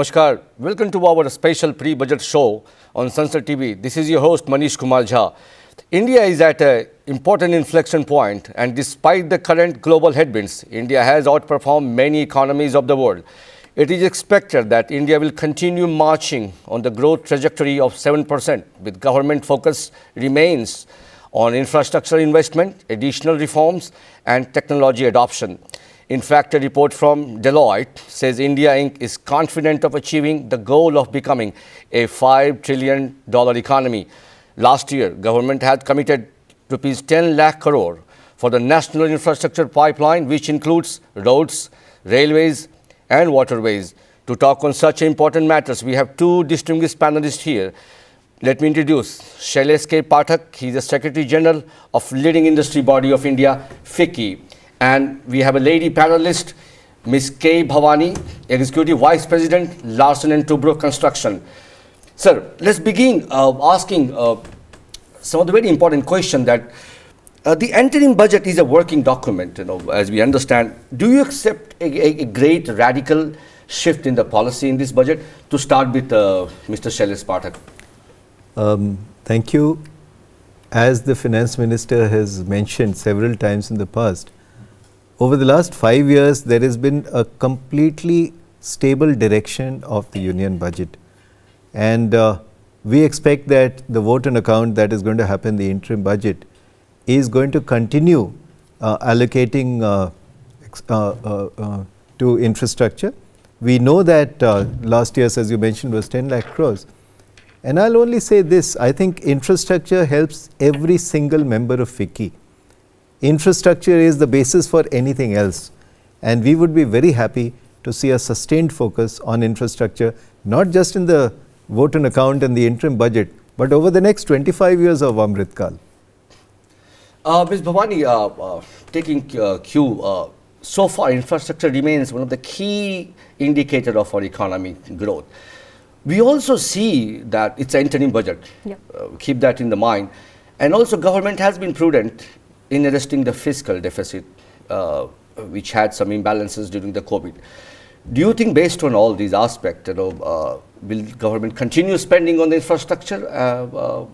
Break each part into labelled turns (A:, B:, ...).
A: Namaskar. Welcome to our special pre-budget show on Sansad TV. This is your host Manish Kumar. India is at an important inflection point, and despite the current global headwinds, India has outperformed many economies of the world. It is expected that India will continue marching on the growth trajectory of 7%, with government focus remains on infrastructure investment, additional reforms, and technology adoption. In fact, a report from Deloitte says India Inc. is confident of achieving the goal of becoming a $5 trillion economy. Last year, government had committed rupees 10 lakh crore for the national infrastructure pipeline, which includes roads, railways, and waterways. To talk on such important matters, we have two distinguished panelists here. Let me introduce Shailesh Pathak. He is the Secretary General of leading industry body of India, FICCI. And we have a lady panelist, Ms. K. Bhavani, Executive Vice President, Larsen & Toubro Construction. Sir, let's begin asking some of the very important questions that the interim budget is a working document, as we understand. Do you accept a great radical shift in the policy in this budget? To start with Mr. Shailesh Pathak.
B: Thank you. As the Finance Minister has mentioned several times in the past, over the last 5 years, there has been a completely stable direction of the union budget. And we expect that the vote on account that is going to happen in the interim budget is going to continue allocating to infrastructure. We know that last year's, as you mentioned, was 10 lakh crores. And I'll only say this, I think infrastructure helps every single member of FICCI. Infrastructure is the basis for anything else, and we would be very happy to see a sustained focus on infrastructure, not just in the vote on account and the interim budget, but over the next 25 years of Amrit Kal.
A: Ms. Bhavani, taking cue, so far infrastructure remains one of the key indicators of our economic growth. We also see that it's an interim budget. Yeah. Keep that in the mind. And also government has been prudent in arresting the fiscal deficit, which had some imbalances during the COVID. Do you think based on all these aspects, will government continue spending on the infrastructure?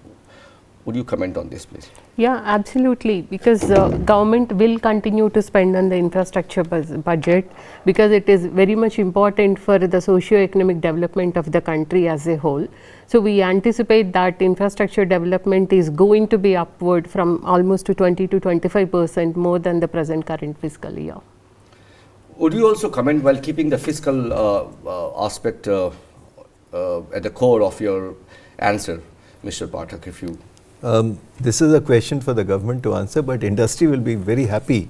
A: Would you comment on this, please?
C: Yeah, absolutely, because government will continue to spend on the infrastructure budget, because it is very much important for the socio-economic development of the country as a whole. So we anticipate that infrastructure development is going to be upward from almost to 20 to 25% more than the current fiscal year.
A: Would you also comment, while keeping the fiscal aspect at the core of your answer, Mr. Pathak, if you...
B: This is a question for the government to answer, but industry will be very happy.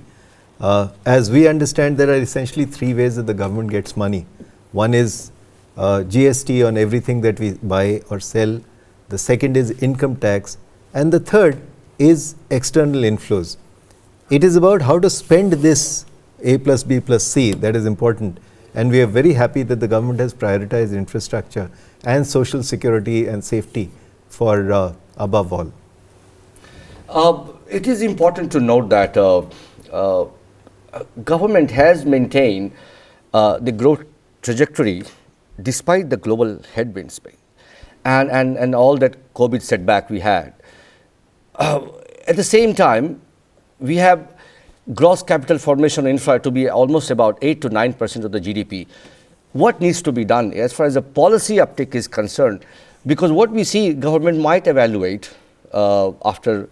B: As we understand, there are essentially three ways that the government gets money. One is GST on everything that we buy or sell. The second is income tax. And the third is external inflows. It is about how to spend this A plus B plus C that is important. And we are very happy that the government has prioritized infrastructure and social security and safety for above all.
A: It is important to note that government has maintained the growth trajectory despite the global headwinds and all that COVID setback we had. At the same time, we have gross capital formation infra to be almost about 8 to 9% of the GDP. What needs to be done as far as the policy uptick is concerned? Because what we see, government might evaluate after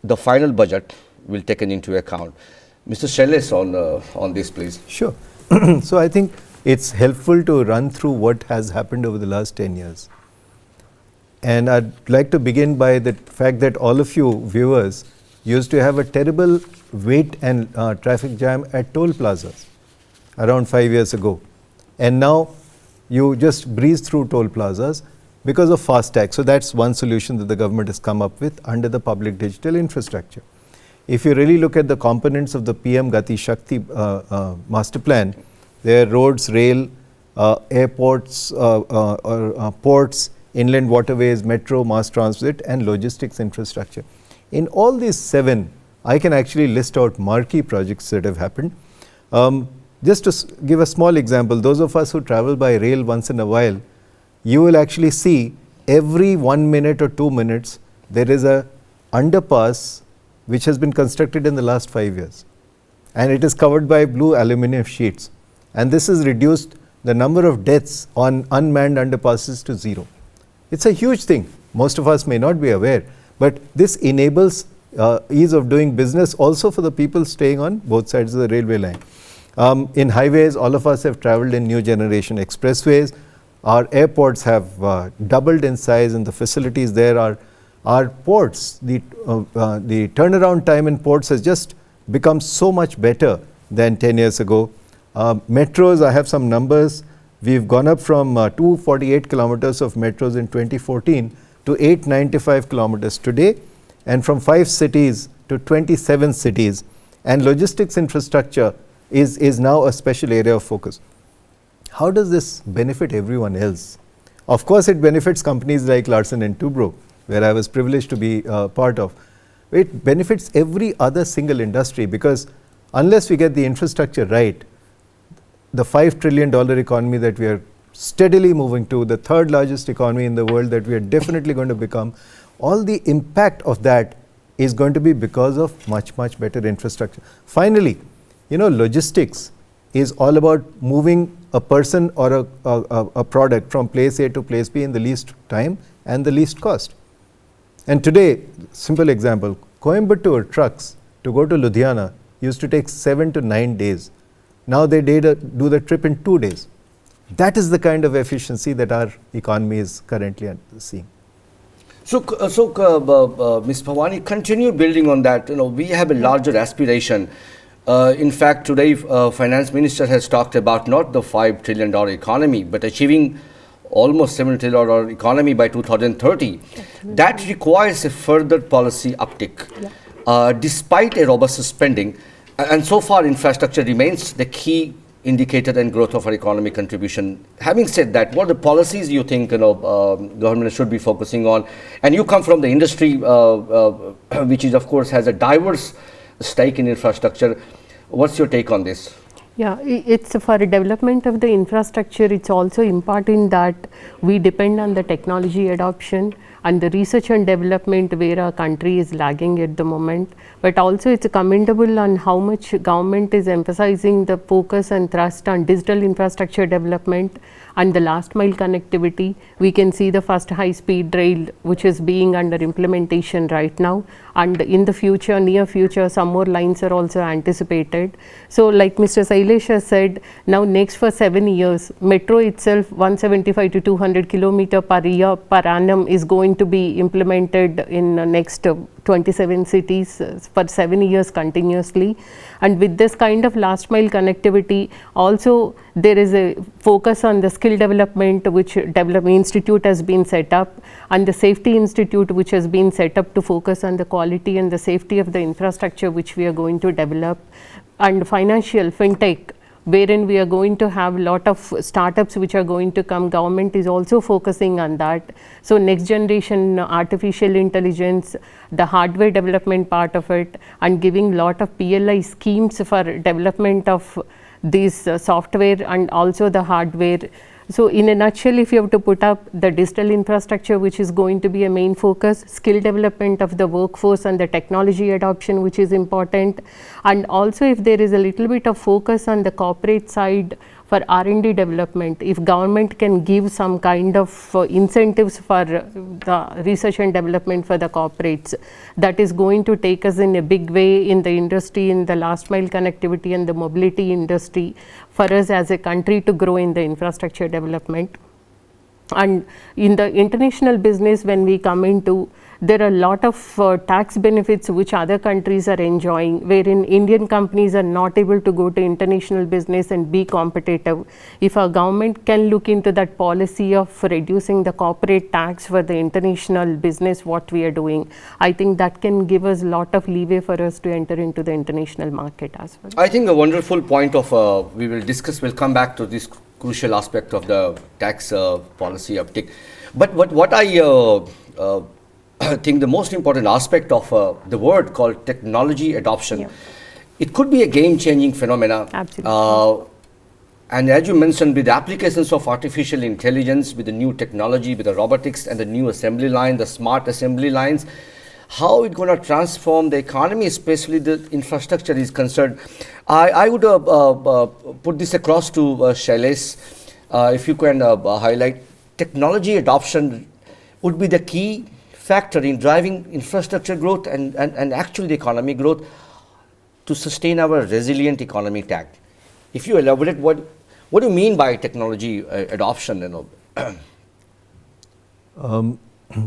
A: the final budget will be taken into account. Mr. Shailesh, on this, please.
B: Sure. So I think it's helpful to run through what has happened over the last 10 years. And I'd like to begin by the fact that all of you viewers used to have a terrible wait and traffic jam at toll plazas around 5 years ago. And now you just breeze through toll plazas because of FASTag. So that's one solution that the government has come up with under the public digital infrastructure. If you really look at the components of the PM GTI Shakti master plan, there are roads, rail, airports, ports, inland waterways, metro, mass transit, and logistics infrastructure. In all these 7, I can actually list out marquee projects that have happened. Just to give a small example, those of us who travel by rail once in a while, you will actually see every 1 minute or 2 minutes, there is a underpass which has been constructed in the last 5 years. And it is covered by blue aluminum sheets. And this has reduced the number of deaths on unmanned underpasses to 0. It's a huge thing. Most of us may not be aware, but this enables ease of doing business also for the people staying on both sides of the railway line. In highways, all of us have traveled in new generation expressways. Our airports have doubled in size, and the facilities there are ports. The turnaround time in ports has just become so much better than 10 years ago. Metros, I have some numbers. We've gone up from 248 kilometers of metros in 2014 to 895 kilometers today, and from 5 cities to 27 cities. And logistics infrastructure is now a special area of focus. How does this benefit everyone else? Of course, it benefits companies like Larsen & Toubro, where I was privileged to be part of. It benefits every other single industry, because unless we get the infrastructure right, the $5 trillion economy that we are steadily moving to, the 3rd largest economy in the world that we are definitely going to become, all the impact of that is going to be because of much, much better infrastructure. Finally, logistics is all about moving a person or a product from place A to place B in the least time and the least cost. And today, simple example, Coimbatore trucks to go to Ludhiana used to take 7 to 9 days. Now they do the trip in 2 days. That is the kind of efficiency that our economy is currently seeing.
A: So, Ms. Bhavani, continue building on that. We have a larger aspiration. In fact, today, Finance Minister has talked about not the $5 trillion economy, but achieving almost $7 trillion economy by 2030. That requires a further policy uptick. Despite a robust spending, and so far infrastructure remains the key indicator and growth of our economic contribution. Having said that, what are the policies you think government should be focusing on? And you come from the industry, which is of course has a diverse stake in infrastructure. What's your take on this?
C: Yeah, it's for development of the infrastructure. It's also important that we depend on the technology adoption and the research and development where our country is lagging at the moment. But also it's commendable on how much government is emphasizing the focus and thrust on digital infrastructure development and the last mile connectivity. We can see the first high speed rail which is being under implementation right now, and in the future, near future, some more lines are also anticipated. So like Mr. Shailesh has said, now next for 7 years, metro itself 175 to 200 kilometer per year per annum is going to be implemented in next 27 cities for 7 years continuously. And with this kind of last mile connectivity, also there is a focus on the skill development which Development Institute has been set up, and the Safety Institute which has been set up to focus on the quality and the safety of the infrastructure which we are going to develop, and financial fintech, wherein we are going to have a lot of startups which are going to come. Government is also focusing on that. So next generation artificial intelligence, the hardware development part of it, and giving lot of PLI schemes for development of these software and also the hardware. So in a nutshell, if you have to put up the digital infrastructure which is going to be a main focus, skill development of the workforce and the technology adoption which is important, and also if there is a little bit of focus on the corporate side for R&D development, if government can give some kind of incentives for the research and development for the corporates, that is going to take us in a big way in the industry, in the last mile connectivity and the mobility industry, for us as a country to grow in the infrastructure development. And in the international business, when we come into, there are a lot of tax benefits which other countries are enjoying, wherein Indian companies are not able to go to international business and be competitive. If our government can look into that policy of reducing the corporate tax for the international business, what we are doing, I think that can give us a lot of leeway for us to enter into the international market as well.
A: I think a wonderful point of we will discuss, we'll come back to this crucial aspect of the tax policy uptick. But what I think the most important aspect of the word called technology adoption, it could be a game-changing phenomena.
C: Absolutely.
A: And as you mentioned, with the applications of artificial intelligence, with the new technology, with the robotics and the new assembly line, the smart assembly lines, how it going to transform the economy, especially the infrastructure is concerned. I would put this across to Shailesh. If you can highlight, technology adoption would be the key factor in driving infrastructure growth and actually the economy growth to sustain our resilient economy tag. If you elaborate, what do you mean by technology adoption?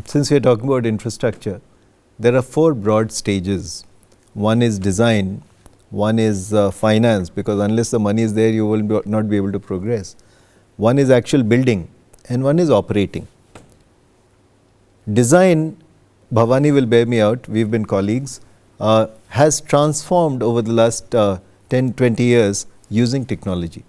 B: Since we are talking about infrastructure, there are 4 broad stages. One is design, one is finance, because unless the money is there, you will not be able to progress. One is actual building, and one is operating. Design, Bhavani will bear me out, we have been colleagues, has transformed over the last 10-20 years using technology.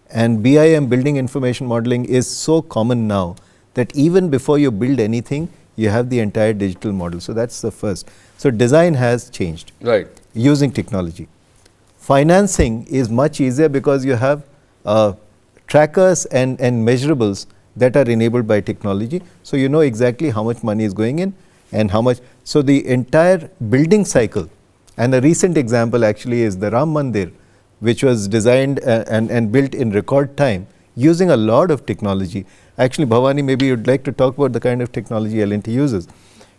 B: And BIM, building information modeling, is so common now that even before you build anything, you have the entire digital model. So that's the first. So design has changed,
A: right,
B: using technology. Financing is much easier because you have trackers and measurables that are enabled by technology. So you know exactly how much money is going in and how much. So the entire building cycle, and a recent example actually is the Ram Mandir, which was designed and built in record time using a lot of technology. Actually, Bhavani, maybe you'd like to talk about the kind of technology L&T uses.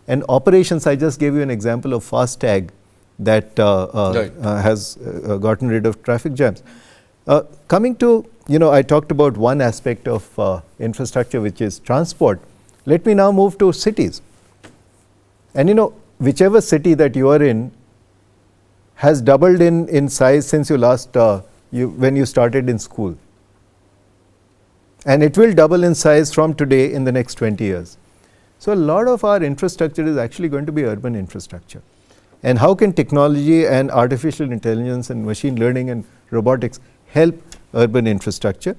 B: And operations, I just gave you an example of FASTag that has gotten rid of traffic jams. Coming to, I talked about one aspect of infrastructure, which is transport. Let me now move to cities. And whichever city that you are in has doubled in size since you last, when you started in school. And it will double in size from today in the next 20 years. So a lot of our infrastructure is actually going to be urban infrastructure. And how can technology and artificial intelligence and machine learning and robotics help urban infrastructure?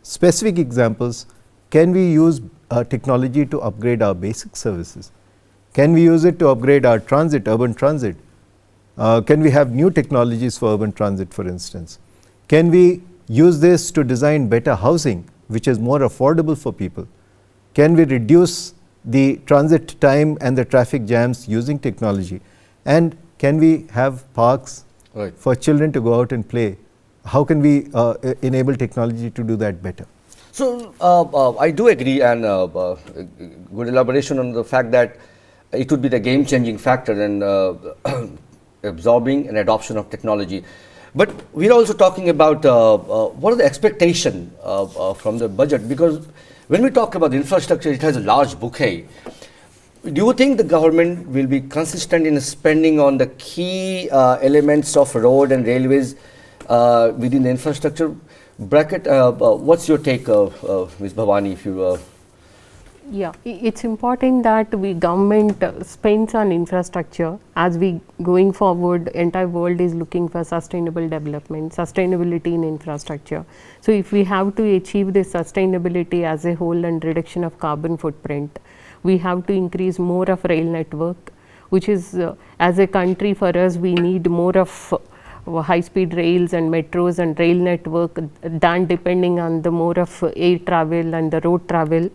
B: Specific examples, can we use technology to upgrade our basic services? Can we use it to upgrade our transit, urban transit? Can we have new technologies for urban transit, for instance? Can we use this to design better housing, which is more affordable for people? Can we reduce the transit time and the traffic jams using technology? And can we have parks for children to go out and play? How can we enable technology to do that better?
A: So I do agree, and good elaboration on the fact that it would be the game-changing factor in absorbing and adoption of technology. But we're also talking about what are the expectations from the budget, because when we talk about infrastructure, it has a large bouquet. Do you think the government will be consistent in spending on the key elements of road and railways within the infrastructure bracket? What's your take, Ms. Bhavani, if you...
C: Yeah, it's important that we government spends on infrastructure. As we going forward, entire world is looking for sustainable development, sustainability in infrastructure. So if we have to achieve this sustainability as a whole and reduction of carbon footprint, we have to increase more of rail network, which is as a country for us, we need more of high-speed rails and metros and rail network than depending on the more of air travel and the road travel.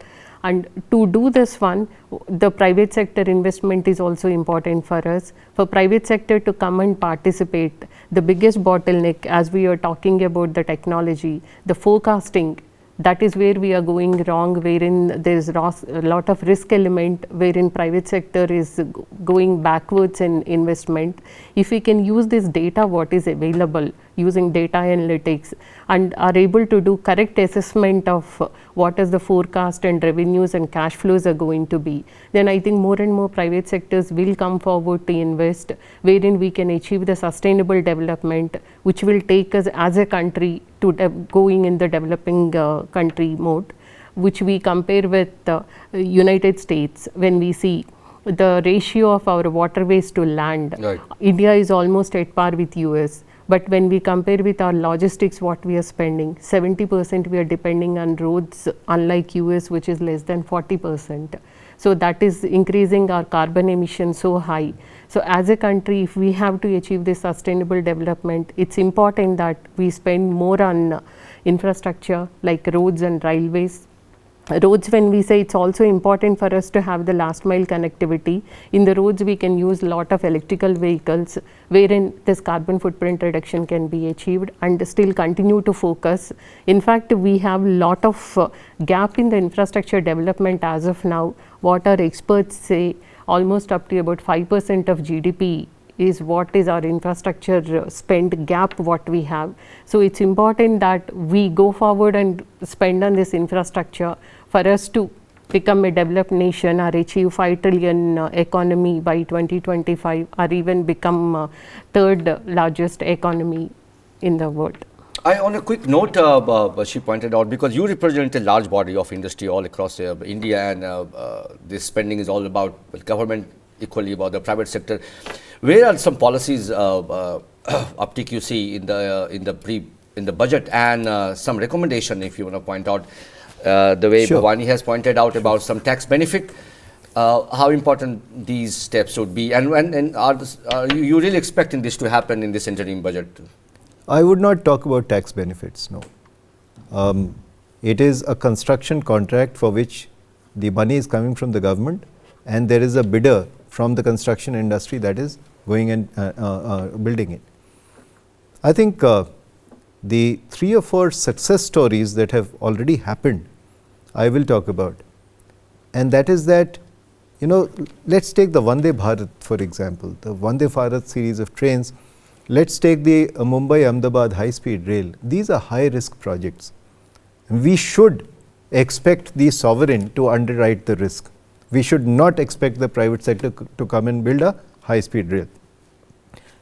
C: And to do this one, the private sector investment is also important for us. For private sector to come and participate, the biggest bottleneck, as we are talking about the technology, the forecasting, that is where we are going wrong, wherein there is a lot of risk element, wherein private sector is going backwards in investment. If we can use this data, what is available, using data analytics, and are able to do correct assessment of what is the forecast and revenues and cash flows are going to be, then I think more and more private sectors will come forward to invest, wherein we can achieve the sustainable development, which will take us as a country to going in the developing country mode, which we compare with United States. When we see the ratio of our waterways to land, India is almost at par with US. But when we compare with our logistics, what we are spending, 70% we are depending on roads, unlike US, which is less than 40%. So that is increasing our carbon emissions so high. So as a country, if we have to achieve this sustainable development, it's important that we spend more on infrastructure like roads and railways. Roads, when we say, it's also important for us to have the last mile connectivity. In the roads we can use lot of electrical vehicles wherein this carbon footprint reduction can be achieved, and still continue to focus. In fact, we have lot of gap in the infrastructure development as of now. What our experts say, almost up to about 5% of GDP is what is our infrastructure spend gap what we have. So it's important that we go forward and spend on this infrastructure for us to become a developed nation or achieve 5 trillion economy by 2025, or even become third largest economy in the world.
A: On a quick note, she pointed out, because you represent a large body of industry all across India, and this spending is all about government, equally about the private sector. Where are some policies uptick you see in the budget, and some recommendation, if you want to point out, the way
B: Sure.
A: Bhavani has pointed out about some tax benefit, how important these steps would be, and are you really expecting this to happen in this interim budget?
B: I would not talk about tax benefits, no. It is a construction contract for which the money is coming from the government, and there is a bidder from the construction industry that is going and building it. I think the 3 or 4 success stories that have already happened, I will talk about. And that is that, you know, let's take the Vande Bharat, for example, the Vande Bharat series of trains. Let's take the Mumbai-Ahmedabad high-speed rail. These are high-risk projects. We should expect the sovereign to underwrite the risk. We should not expect the private sector to come and build a high-speed rail.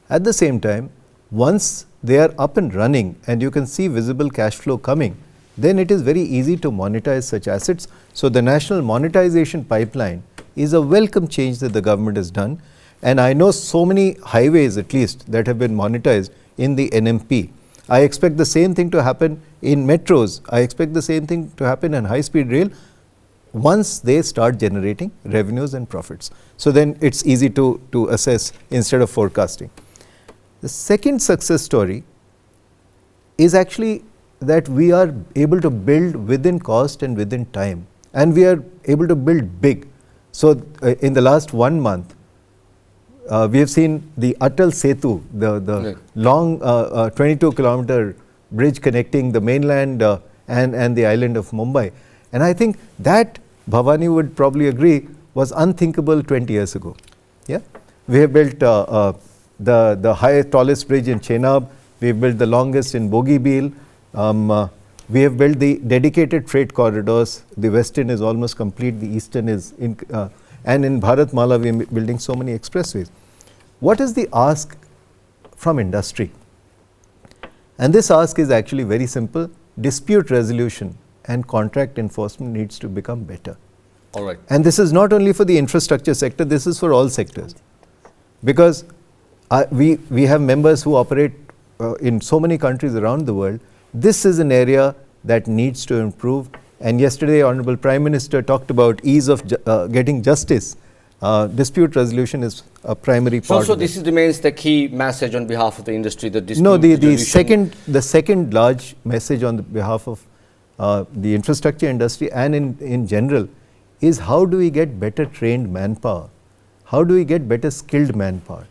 B: At the same time, once they are up and running and you can see visible cash flow coming, then it is very easy to monetize such assets. So the national monetization pipeline is a welcome change that the government has done. And I know so many highways, at least, that have been monetized in the NMP. I expect the same thing to happen in metros. I expect the same thing to happen in high-speed rail once they start generating revenues and profits. So then it's easy to assess instead of forecasting. The second success story is actually that we are able to build within cost and within time, and we are able to build big. So in the last 1 month, we have seen the Atal Setu, the long 22-kilometer bridge connecting the mainland and the island of Mumbai. And I think that, Bhavani would probably agree, was unthinkable 20 years ago. Yeah, we have built the tallest bridge in Chenab. We have built the longest in Bogibeel. We have built the dedicated freight corridors. The western is almost complete. The eastern is in, and in Bharatmala we are building so many expressways. What is the ask from industry? And this ask is actually very simple. Dispute resolution and contract enforcement needs to become better.
A: All right.
B: And this is not only for the infrastructure sector, this is for all sectors. Because we have members who operate in so many countries around the world. This is an area that needs to improve. And yesterday, Honorable Prime Minister talked about ease of getting justice. Dispute resolution is a primary part.
A: So this remains the key message on behalf of the industry. The dispute
B: no, the
A: resolution.
B: second large message on the behalf of the infrastructure industry and in general is how do we get better trained manpower? How do we get better skilled manpower?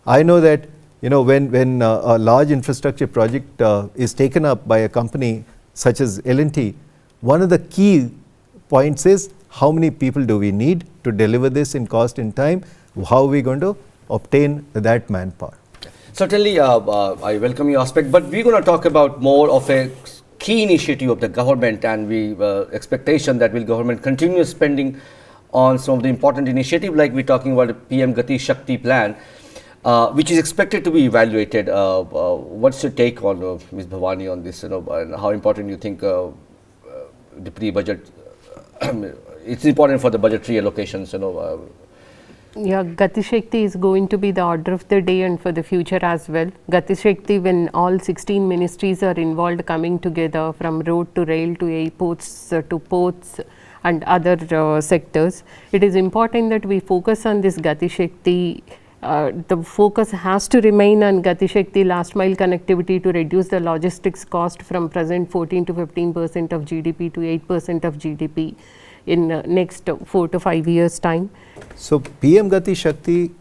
B: I know that, you know, when a large infrastructure project is taken up by a company such as L&T, one of the key points is how many people do we need to deliver this in cost and time? How are we going to obtain that manpower?
A: Certainly, I welcome your aspect, but we're going to talk about more of a key initiative of the government, and we expectation that will government continue spending on some of the important initiative, like we're talking about the PM GTI Shakti plan, which is expected to be evaluated. What's your take on Ms. Bhavani on this? You know, and how important you think the pre-budget? It's important for the budgetary allocations. You know.
C: Yeah, Gati Shakti is going to be the order of the day and for the future as well. Gati Shakti, when all 16 ministries are involved, coming together from road to rail to airports to ports and other sectors, it is important that we focus on this Gati Shakti The focus has to remain on Gati Shakti last mile connectivity to reduce the logistics cost from present 14 to 15% of GDP to 8% of GDP in next 4 to 5 years time.
B: So PM Gati Shakti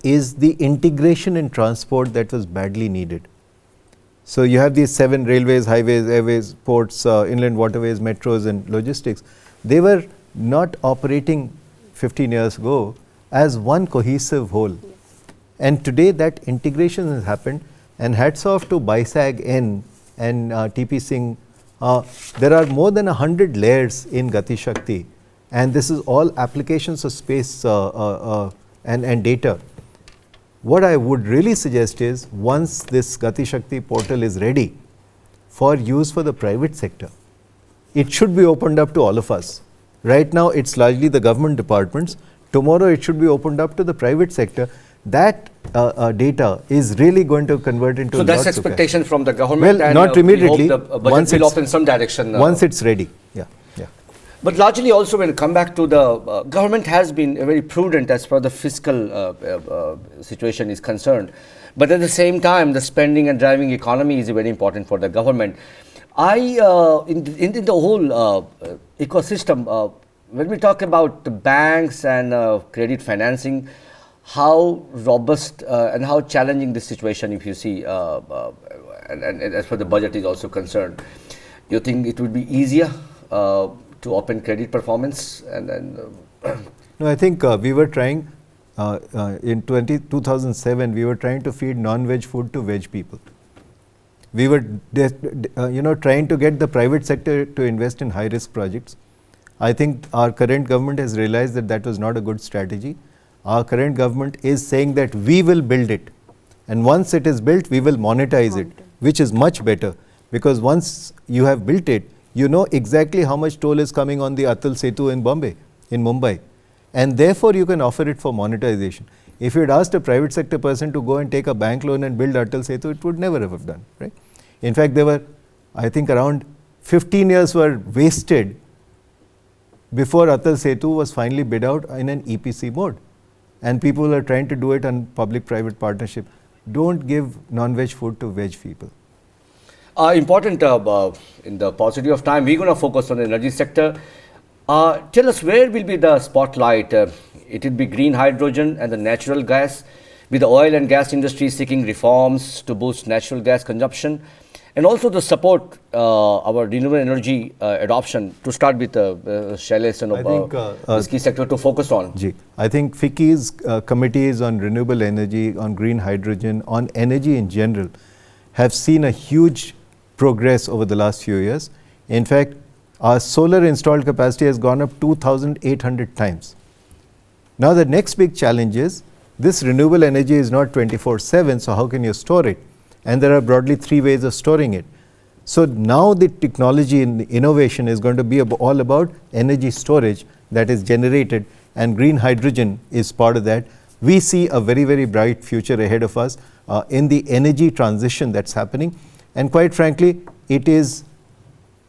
B: is the integration in transport that was badly needed. So you have these 7 railways, highways, airways, ports, inland waterways, metros and logistics. They were not operating 15 years ago as one cohesive whole. And today that integration has happened, and hats off to BISAG-N and TP Singh. There are more than 100 layers in Gati Shakti, and this is all applications of space and data. What I would really suggest is, once this Gati Shakti portal is ready for use for the private sector, it should be opened up to all of us. Right now it's largely the government departments. Tomorrow it should be opened up to the private sector. That data is really going to convert into
A: so that's expectation from the government.
B: Well,
A: and
B: not immediately.
A: We hope the budget will open some direction.
B: Once it's ready, yeah.
A: But largely also when you come back to the government has been very prudent as far as the fiscal situation is concerned. But at the same time, the spending and driving economy is very important for the government. In the whole ecosystem, when we talk about the banks and credit financing, how robust and how challenging this situation, if you see, and as far as the budget is also concerned, you think it would be easier to open credit performance?
B: No, I think we were trying, in 2007, we were trying to feed non-veg food to veg people. We were trying to get the private sector to invest in high-risk projects. I think our current government has realized that that was not a good strategy. Our current government is saying that we will build it, and once it is built, we will monetize it, which is much better, because once you have built it, you know exactly how much toll is coming on the Atal Setu in Mumbai, and therefore you can offer it for monetization. If you had asked a private sector person to go and take a bank loan and build Atal Setu, it would never have done, right? In fact, there were, I think, around 15 years were wasted before Atal Setu was finally bid out in an EPC mode, and people are trying to do it on public-private partnership. Don't give non-veg food to veg people.
A: Important in the paucity of time, we're going to focus on the energy sector. Tell us, where will be the spotlight? It will be green hydrogen and the natural gas, with the oil and gas industry seeking reforms to boost natural gas consumption, and also to support our renewable energy adoption. To start with Shailesh and this key sector to focus on.
B: I think FICCI's committees on renewable energy, on green hydrogen, on energy in general, have seen a huge progress over the last few years. In fact, our solar installed capacity has gone up 2,800 times. Now the next big challenge is, this renewable energy is not 24/7, so how can you store it? And there are broadly 3 ways of storing it. So now the technology and the innovation is going to be all about energy storage that is generated, and green hydrogen is part of that. We see a very, very bright future ahead of us in the energy transition that's happening. And quite frankly, it is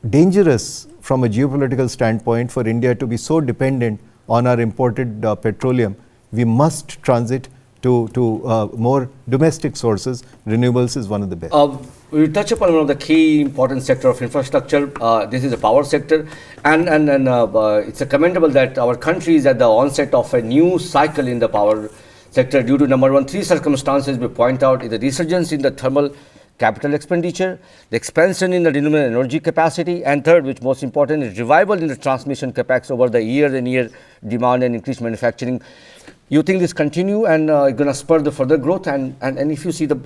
B: dangerous from a geopolitical standpoint for India to be so dependent on our imported petroleum. We must transit to more domestic sources. Renewables is one of the best.
A: We touch upon one of the key important sector of infrastructure. This is the power sector, and it's commendable that our country is at the onset of a new cycle in the power sector due to number one, 3 circumstances we point out: is the resurgence in the thermal capital expenditure, the expansion in the renewable energy capacity, and third, which most important, is revival in the transmission capex over the year demand and increased manufacturing. You think this continue and going to spur the further growth? And if you see the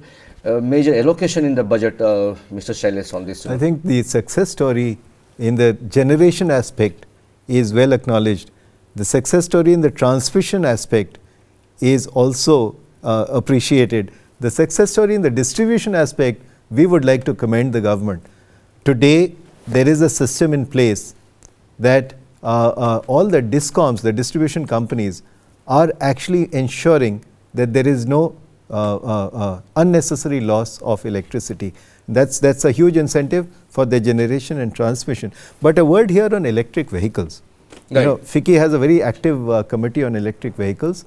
A: major allocation in the budget, Mr. Shailesh, on this?
B: I think the success story in the generation aspect is well acknowledged. The success story in the transmission aspect is also appreciated. The success story in the distribution aspect, we would like to commend the government. Today, there is a system in place that all the DISCOMs, the distribution companies, are actually ensuring that there is no unnecessary loss of electricity. That's a huge incentive for the generation and transmission. But a word here on electric vehicles. Right. You know, FICCI has a very active committee on electric vehicles,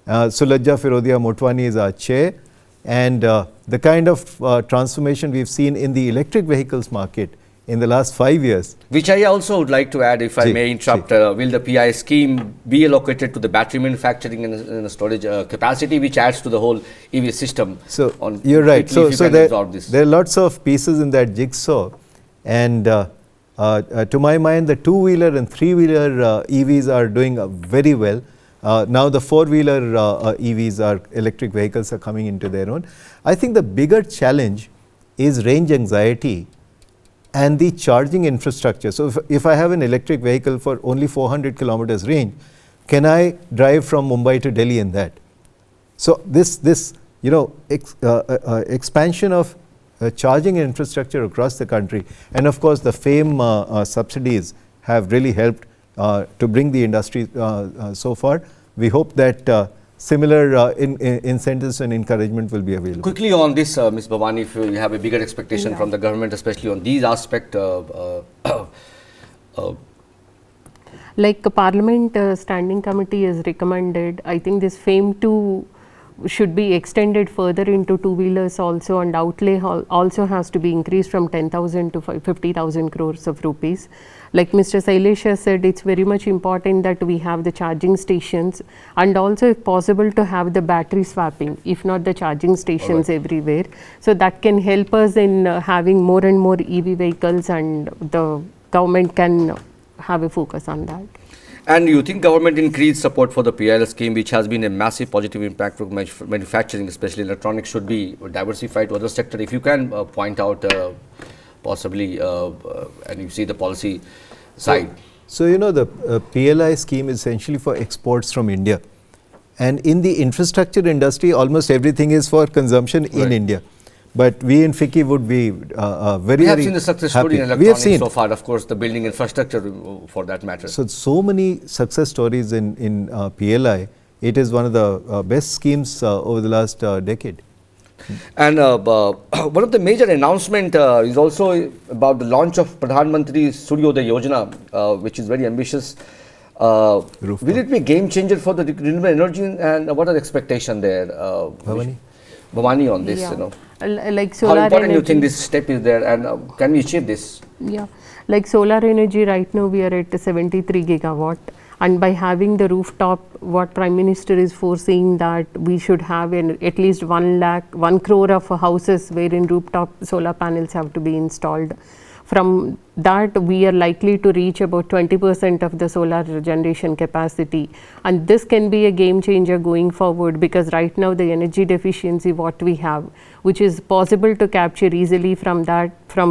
B: Sulajja Firodia Motwani is our chair. And the kind of transformation we've seen in the electric vehicles market in the last 5 years.
A: Which I also would like to add, if I may interrupt, will the PI scheme be allocated to the battery manufacturing and storage capacity, which adds to the whole EV system?
B: So you're right. So there are lots of pieces in that jigsaw. And to my mind, the two-wheeler and three-wheeler EVs are doing very well. Now the four-wheeler EVs, are electric vehicles, are coming into their own. I think the bigger challenge is range anxiety and the charging infrastructure. So if I have an electric vehicle for only 400 kilometers range, can I drive from Mumbai to Delhi in that? So this expansion of charging infrastructure across the country, and of course the FAME subsidies have really helped to bring the industry so far. We hope that similar incentives and encouragement will be available.
A: Quickly on this, Ms. Bhavani, if you have a bigger expectation from the government, especially on these aspects.
C: Like the Parliament Standing Committee has recommended, I think this FAME 2 should be extended further into two-wheelers also, and outlay also has to be increased from 10,000 to 50,000 crores of rupees. Like Mr. Shailesh has said, it's very much important that we have the charging stations, and also if possible to have the battery swapping, if not the charging stations everywhere. So that can help us in having more and more EV vehicles, and the government can have a focus on that.
A: And you think government increased support for the PIL scheme, which has been a massive positive impact for manufacturing, especially electronics, should be diversified to other sectors? If you can point out possibly, and you see the policy side.
B: So the PLI scheme is essentially for exports from India. And in the infrastructure industry, almost everything is for consumption in India. But we in FICCI would be very,
A: we have seen the success story in electronics so far, of course, the building infrastructure for that matter.
B: So many success stories in PLI. It is one of the best schemes over the last decade.
A: And one of the major announcement is also about the launch of Parliamentary Suryodaya Yojana, which is very ambitious. Will it be a game changer for the renewable energy, and what are the expectations there? Bhavani on this,
C: like solar
A: how important
C: energy.
A: you think this step is there, and can we achieve this?
C: Yeah, like solar energy, right now we are at 73 gigawatt, and by having the rooftop, what Prime Minister is foreseeing that we should have at least 1 crore of houses wherein rooftop solar panels have to be installed. From that, we are likely to reach about 20% of the solar generation capacity, and this can be a game changer going forward, because right now the energy deficiency what we have, which is possible to capture easily from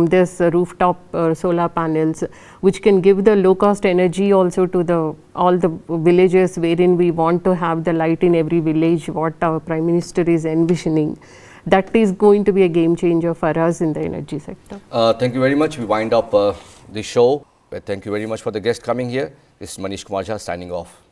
C: this rooftop solar panels, which can give the low cost energy also to all the villages wherein we want to have the light in every village, what our Prime Minister is envisioning. That is going to be a game changer for us in the energy sector.
A: Thank you very much. We wind up the show. Thank you very much for the guest coming here. This is Manish Kumar signing off.